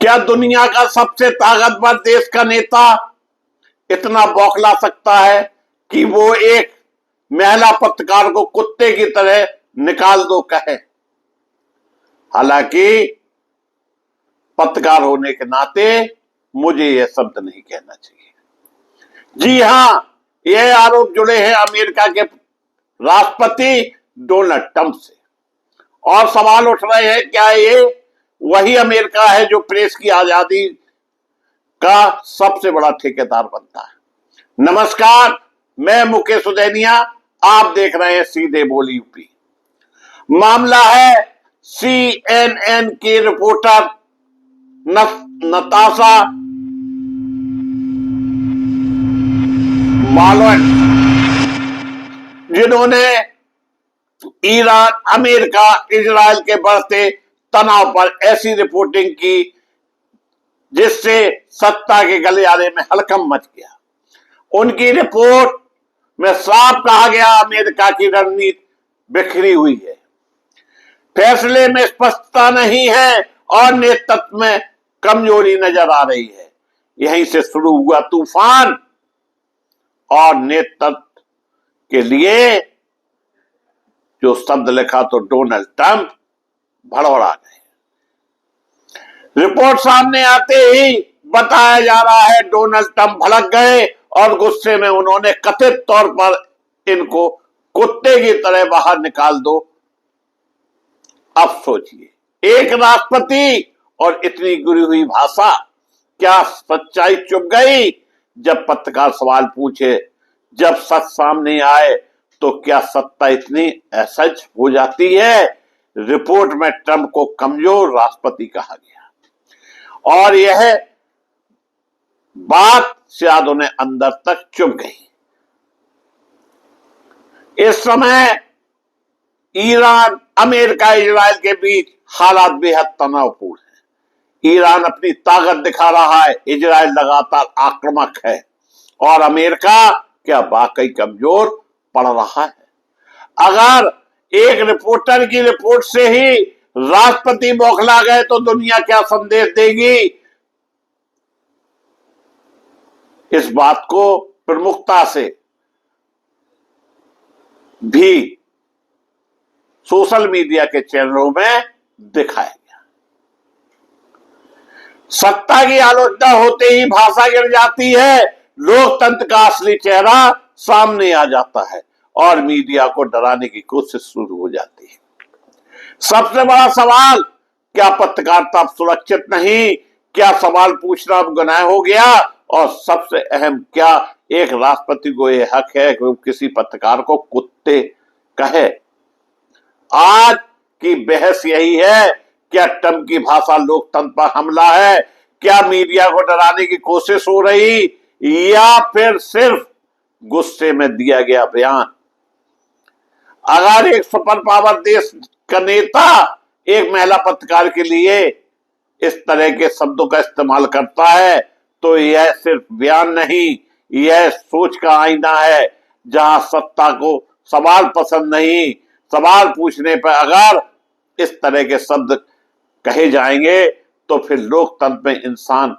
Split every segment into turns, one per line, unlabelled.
क्या दुनिया का सबसे ताकतवर देश का नेता इतना बौखला सकता है कि वो एक महिला पत्रकार को कुत्ते की तरह निकाल दो कहे? हालांकि पत्रकार होने के नाते मुझे यह शब्द नहीं कहना चाहिए। जी हां, यह आरोप जुड़े हैं अमेरिका के राष्ट्रपति डोनाल्ड ट्रंप से और सवाल उठ रहे हैं, क्या ये वही अमेरिका है जो प्रेस की आजादी का सबसे बड़ा ठेकेदार बनता है? नमस्कार, मैं मुकेश उदैनिया, आप देख रहे हैं सीधे बोल यूपी। मामला है CNN की रिपोर्टर नताशा मालोन, जिन्होंने ईरान, अमेरिका, इजराइल के बढ़ते तनाव पर ऐसी रिपोर्टिंग की जिससे सत्ता के गलियारे में हड़कंप मच गया। उनकी रिपोर्ट में साफ कहा गया, अमेरिका की रणनीति बिखरी हुई है, फैसले में स्पष्टता नहीं है और नेतृत्व में कमजोरी नजर आ रही है। यहीं से शुरू हुआ तूफान और नेतृत्व के लिए जो शब्द लिखा तो डोनाल्ड ट्रंप भड़बड़ा गए। रिपोर्ट सामने आते ही बताया जा रहा है डोनाल्ड ट्रंप भड़क गए और गुस्से में उन्होंने कथित तौर पर इनको कुत्ते की तरह बाहर निकाल दो। अब सोचिए, एक राष्ट्रपति और इतनी गिरी हुई भाषा, क्या सच्चाई छुप गई जब पत्रकार सवाल पूछे? जब सच सामने आए तो क्या सत्ता इतनी असहज हो जाती है? रिपोर्ट में ट्रंप को कमजोर राष्ट्रपति कहा गया और यह बात शायद उन्हें अंदर तक चुभ गई। इस समय ईरान, अमेरिका, इजराइल के बीच हालात बेहद तनावपूर्ण हैं। ईरान अपनी ताकत दिखा रहा है, इजराइल लगातार आक्रामक है और अमेरिका क्या वाकई कमजोर पड़ रहा है? अगर एक रिपोर्टर की रिपोर्ट से ही राष्ट्रपति बौखला गए तो दुनिया क्या संदेश देगी? इस बात को प्रमुखता से भी सोशल मीडिया के चैनलों में दिखाया गया। सत्ता की आलोचना होते ही भाषा गिर जाती है, लोकतंत्र का असली चेहरा सामने आ जाता है और मीडिया को डराने की कोशिश शुरू हो जाती है। सबसे बड़ा सवाल, क्या पत्रकारिता अब सुरक्षित नहीं? क्या सवाल पूछना अब गुनाह हो गया? और सबसे अहम, क्या एक राष्ट्रपति को यह हक है कि वो किसी पत्रकार को कुत्ते कहे? आज की बहस यही है, क्या ट्रंप की भाषा लोकतंत्र पर हमला है? क्या मीडिया को डराने की कोशिश हो रही या फिर सिर्फ गुस्से में दिया गया बयान? अगर एक सुपर पावर देश का नेता एक महिला पत्रकार के लिए इस तरह के शब्दों का इस्तेमाल करता है तो यह सिर्फ बयान नहीं, यह सोच का आईना है। जहां सत्ता को सवाल पसंद नहीं, सवाल पूछने पर अगर इस तरह के शब्द कहे जाएंगे तो फिर लोकतंत्र में इंसान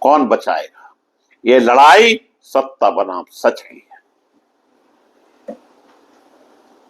कौन बचाएगा? ये लड़ाई सत्ता बनाम सच की।